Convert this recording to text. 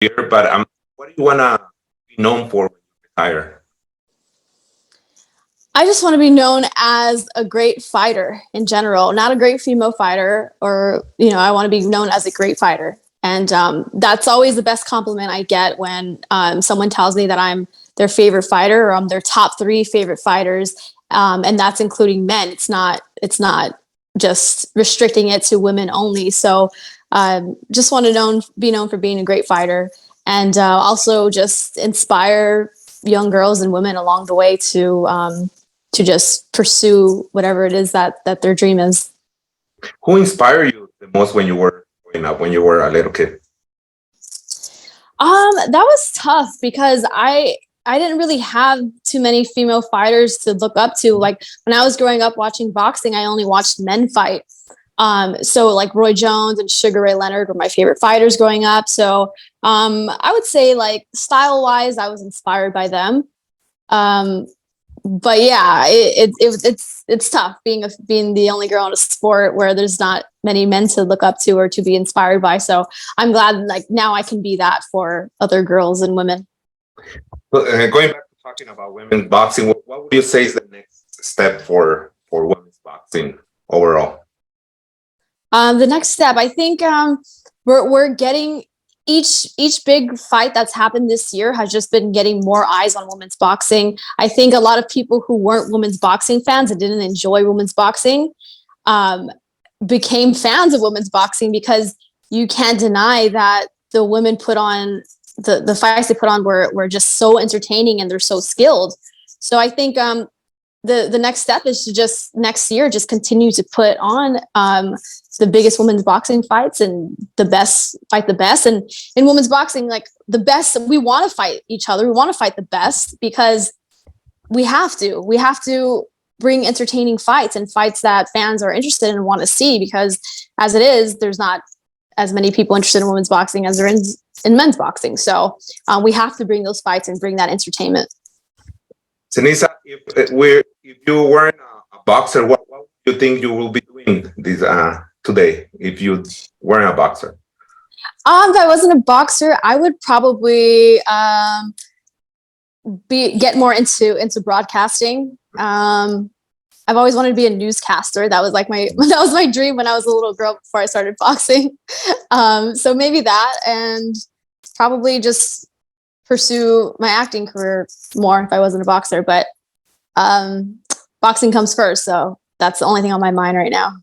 career, but what do you want to be known for when you retire? I just want to be known as a great fighter in general, not a great female fighter, or, I want to be known as a great fighter. And that's always the best compliment I get when someone tells me that I'm their favorite fighter or I'm their top three favorite fighters. And that's including men. It's not just restricting it to women only. So just want to be known for being a great fighter, and also just inspire young girls and women along the way to just pursue whatever it is that their dream is. Who inspired you the most when you were growing up, when you were a little kid? That was tough because I didn't really have too many female fighters to look up to. Like when I was growing up watching boxing, I only watched men fight. So like Roy Jones and Sugar Ray Leonard were my favorite fighters growing up. So I would say like style wise, I was inspired by them. But yeah, it's tough being the only girl in a sport where there's not many men to look up to or to be inspired by. So I'm glad like now I can be that for other girls and women. Well, going back to talking about women's boxing, what would you say is the next step for women's boxing overall? The next step, I think, we're getting each big fight that's happened this year has just been getting more eyes on women's boxing. I think a lot of people who weren't women's boxing fans and didn't enjoy women's boxing became fans of women's boxing, because you can't deny that the women put on the fights they put on were just so entertaining and they're so skilled. So I think the next step is to just next year just continue to put on the biggest women's boxing fights and the best fight the best. And in women's boxing, like the best, we want to fight each other. We want to fight the best because we have to bring entertaining fights and fights that fans are interested in and want to see, because as it is, there's not as many people interested in women's boxing as there is in men's boxing. So we have to bring those fights and bring that entertainment. Seniesa, if you weren't a boxer, what do you think you will be doing this today if you weren't a boxer? If I wasn't a boxer, I would probably get more into broadcasting. I've always wanted to be a newscaster. That was my dream when I was a little girl before I started boxing. So maybe that, and probably just pursue my acting career more if I wasn't a boxer. But boxing comes first, so that's the only thing on my mind right now.